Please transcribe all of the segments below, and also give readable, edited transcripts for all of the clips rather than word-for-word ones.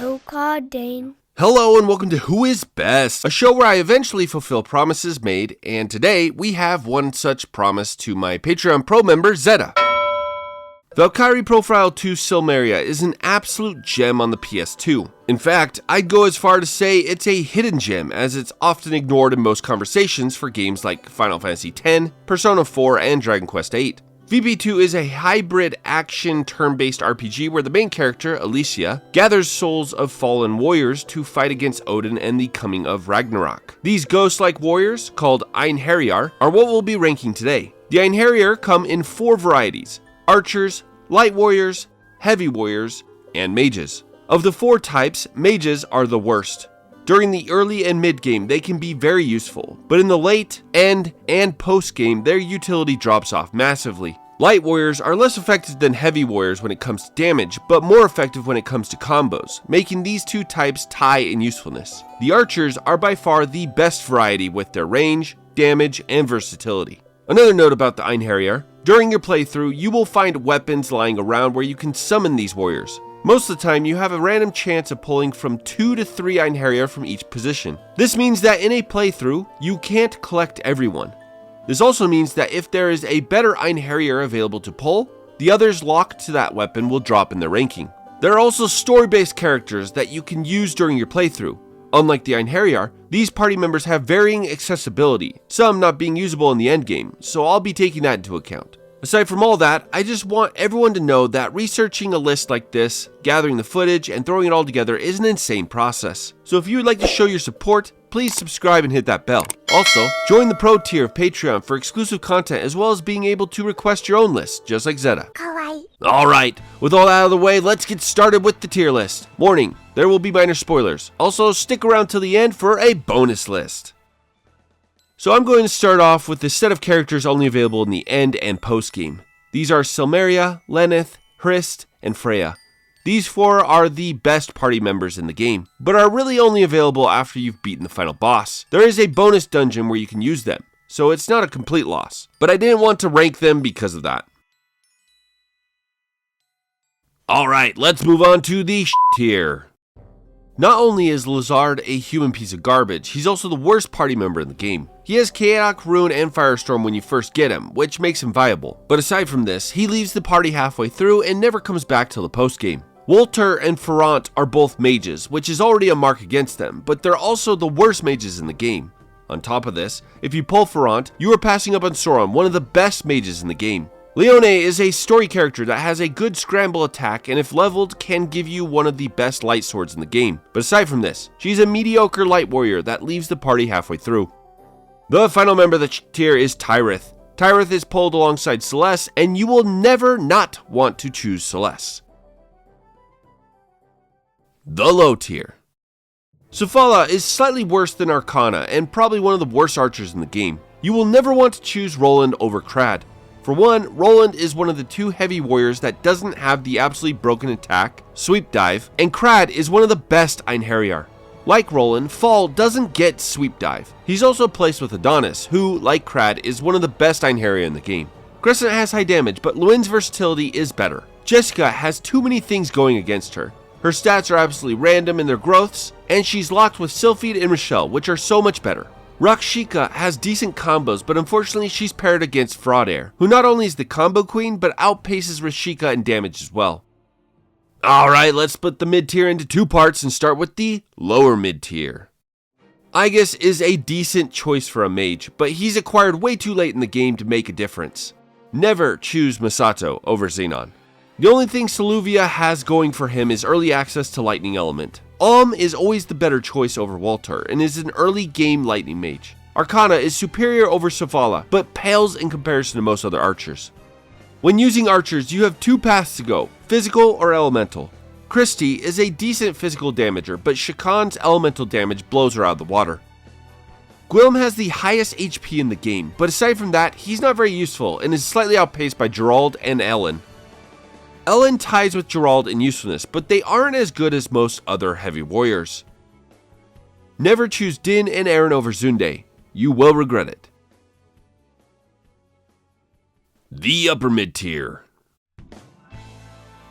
Oh God, Dane. Hello and welcome to Who Is Best, a show where I eventually fulfill promises made, and today we have one such promise to my Patreon Pro member, Zeta. Valkyrie Profile 2 Silmeria is an absolute gem on the PS2. In fact, I'd go as far to say it's a hidden gem, as it's often ignored in most conversations for games like Final Fantasy X, Persona 4, and Dragon Quest VIII. VP2 is a hybrid action turn-based RPG where the main character, Alicia, gathers souls of fallen warriors to fight against Odin and the coming of Ragnarok. These ghost-like warriors, called Einherjar, are what we'll be ranking today. The Einherjar come in 4 varieties: archers, light warriors, heavy warriors, and mages. Of the 4 types, mages are the worst. During the early and mid game, they can be very useful, but in the late, end, and post game, their utility drops off massively. Light warriors are less effective than heavy warriors when it comes to damage, but more effective when it comes to combos, making these 2 types tie in usefulness. The archers are by far the best variety with their range, damage, and versatility. Another note about the Einherjar: during your playthrough, you will find weapons lying around where you can summon these warriors. Most of the time, you have a random chance of pulling from 2 to 3 Einherjar from each position. This means that in a playthrough, you can't collect everyone. This also means that if there is a better Einherjar available to pull, the others locked to that weapon will drop in their ranking. There are also story-based characters that you can use during your playthrough. Unlike the Einherjar, these party members have varying accessibility, some not being usable in the endgame, so I'll be taking that into account. Aside from all that, I just want everyone to know that researching a list like this, gathering the footage, and throwing it all together is an insane process. So if you would like to show your support, please subscribe and hit that bell. Also, join the Pro tier of Patreon for exclusive content as well as being able to request your own list, just like Zeta. Alright, with all out of the way, let's get started with the tier list. Warning, there will be minor spoilers. Also, stick around till the end for a bonus list. So I'm going to start off with the set of characters only available in the end and post game. These are Silmeria, Lenneth, Hrist, and Freya. These 4 are the best party members in the game, but are really only available after you've beaten the final boss. There is a bonus dungeon where you can use them, so it's not a complete loss, but I didn't want to rank them because of that. Alright, let's move on to the tier. Not only is Lazard a human piece of garbage, he's also the worst party member in the game. He has Chaotic Rune and Firestorm when you first get him, which makes him viable. But aside from this, he leaves the party halfway through and never comes back till the post game. Walter and Ferrant are both mages, which is already a mark against them, but they're also the worst mages in the game. On top of this, if you pull Ferrant, you are passing up on Sauron, one of the best mages in the game. Leone is a story character that has a good scramble attack and if leveled can give you one of the best light swords in the game. But aside from this, she's a mediocre light warrior that leaves the party halfway through. The final member of the tier is Tyrith. Tyrith is pulled alongside Celeste and you will never not want to choose Celeste. The low tier. Sofala is slightly worse than Arcana and probably one of the worst archers in the game. You will never want to choose Roland over Krad. For one, Roland is one of the 2 heavy warriors that doesn't have the absolutely broken attack, Sweep Dive, and Krad is one of the best Einherjar. Like Roland, Fall doesn't get Sweep Dive. He's also placed with Adonis, who, like Krad, is one of the best Einherjar in the game. Crescent has high damage, but Luin's versatility is better. Jessica has too many things going against her. Her stats are absolutely random in their growths, and she's locked with Sylphid and Rochelle, which are so much better. Rakshika has decent combos, but unfortunately she's paired against Fraudair, who not only is the combo queen, but outpaces Rashika in damage as well. Alright, let's split the mid tier into 2 parts and start with the lower mid tier. Aegis is a decent choice for a mage, but he's acquired way too late in the game to make a difference. Never choose Masato over Xenon. The only thing Saluvia has going for him is early access to Lightning Element. Is always the better choice over Walter and is an early game lightning mage. Arcana is superior over Sofala, but pales in comparison to most other archers. When using archers, you have 2 paths to go, physical or elemental. Christie is a decent physical damager, but Shakan's elemental damage blows her out of the water. Gwilym has the highest HP in the game, but aside from that, he's not very useful and is slightly outpaced by Gerald and Ellen. Ellen ties with Gerald in usefulness, but they aren't as good as most other heavy warriors. Never choose Din and Eren over Zunde. You will regret it. The upper mid tier.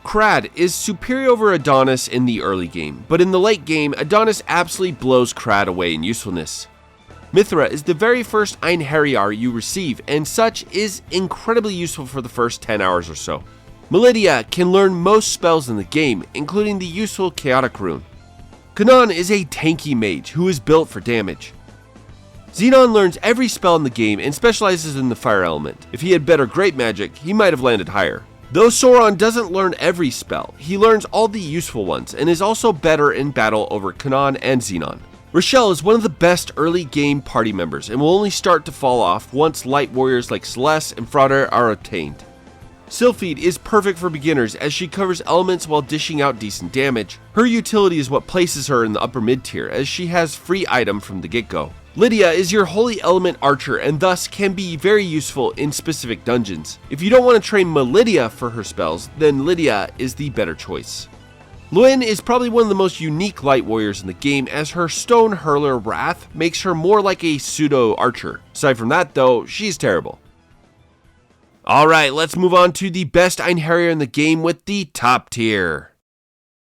Krad is superior over Adonis in the early game, but in the late game, Adonis absolutely blows Krad away in usefulness. Mithra is the very first Einherjar you receive, and such is incredibly useful for the first 10 hours or so. Melidia can learn most spells in the game, including the useful Chaotic Rune. Kanan is a tanky mage who is built for damage. Xenon learns every spell in the game and specializes in the fire element. If he had better great magic, he might have landed higher. Though Sauron doesn't learn every spell, he learns all the useful ones and is also better in battle over Kanan and Xenon. Rochelle is one of the best early game party members and will only start to fall off once light warriors like Celeste and Frauder are obtained. Sylphide is perfect for beginners as she covers elements while dishing out decent damage. Her utility is what places her in the upper mid tier as she has free item from the get-go. Lydia is your holy element archer and thus can be very useful in specific dungeons. If you don't want to train Melidia for her spells, then Lydia is the better choice. Luin is probably one of the most unique light warriors in the game as her stone hurler Wrath makes her more like a pseudo archer. Aside from that though, she's terrible. Alright, let's move on to the best Einherjar in the game with the top tier.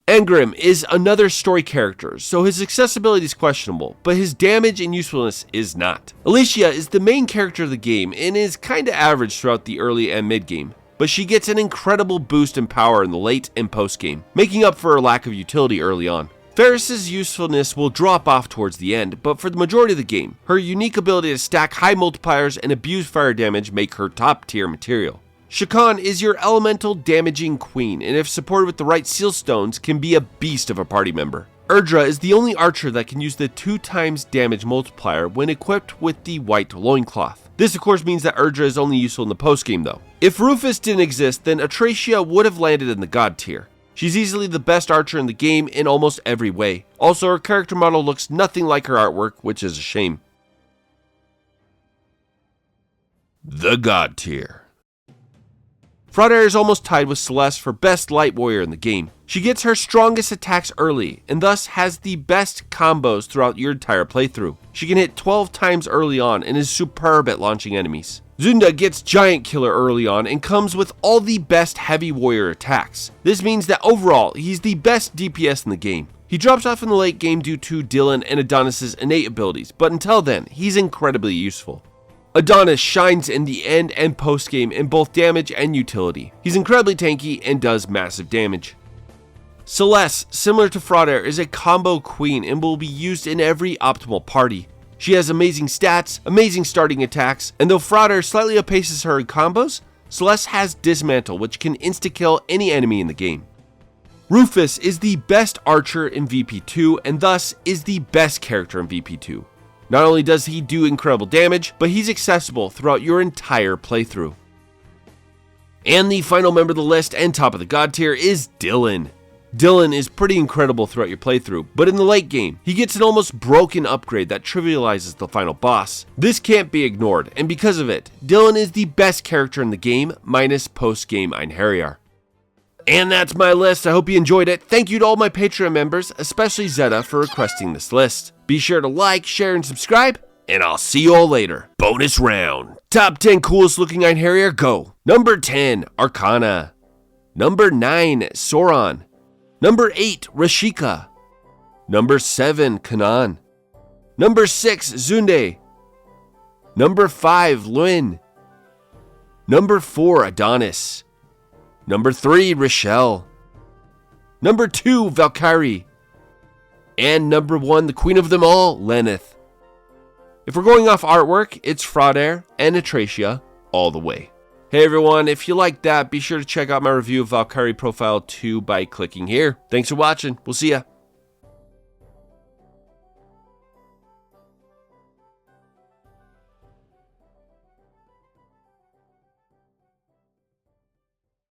Angrim is another story character, so his accessibility is questionable, but his damage and usefulness is not. Alicia is the main character of the game and is kinda average throughout the early and mid game, but she gets an incredible boost in power in the late and post game, making up for her lack of utility early on. Ferris's usefulness will drop off towards the end, but for the majority of the game, her unique ability to stack high multipliers and abuse fire damage make her top tier material. Shakan is your elemental damaging queen, and if supported with the right seal stones, can be a beast of a party member. Erdra is the only archer that can use the 2x damage multiplier when equipped with the white loincloth. This of course means that Erdra is only useful in the post game though. If Rufus didn't exist, then Atracia would have landed in the god tier. She's easily the best archer in the game in almost every way. Also, her character model looks nothing like her artwork, which is a shame. The god tier. Frauder is almost tied with Celeste for best light warrior in the game. She gets her strongest attacks early, and thus has the best combos throughout your entire playthrough. She can hit 12 times early on and is superb at launching enemies. Zunda gets Giant Killer early on and comes with all the best heavy warrior attacks. This means that overall, he's the best DPS in the game. He drops off in the late game due to Dylan and Adonis' innate abilities, but until then, he's incredibly useful. Adonis shines in the end and post game in both damage and utility. He's incredibly tanky and does massive damage. Celeste, similar to Frauder, is a combo queen and will be used in every optimal party. She has amazing stats, amazing starting attacks, and though Frauder slightly outpaces her in combos, Celeste has Dismantle, which can insta-kill any enemy in the game. Rufus is the best archer in VP2 and thus is the best character in VP2. Not only does he do incredible damage, but he's accessible throughout your entire playthrough. And the final member of the list and top of the god tier is Dylan. Dylan is pretty incredible throughout your playthrough, but in the late game, he gets an almost broken upgrade that trivializes the final boss. This can't be ignored, and because of it, Dylan is the best character in the game, minus post-game Einherjar. And that's my list. I hope you enjoyed it. Thank you to all my Patreon members, especially Zeta, for requesting this list. Be sure to like, share, and subscribe, and I'll see you all later. Bonus round. Top 10 coolest looking Einherjar, go. Number 10, Arcana. Number 9, Sauron. Number 8, Rashika. Number 7, Kanan. Number 6, Zunde. Number 5, Luin. Number 4, Adonis. Number 3, Rochelle. Number 2, Valkyrie. And number 1, the queen of them all, Lenneth. If we're going off artwork, it's Frauder and Atracia all the way. Hey everyone, if you like that, be sure to check out my review of Valkyrie Profile 2 by clicking here. Thanks for watching. We'll see ya.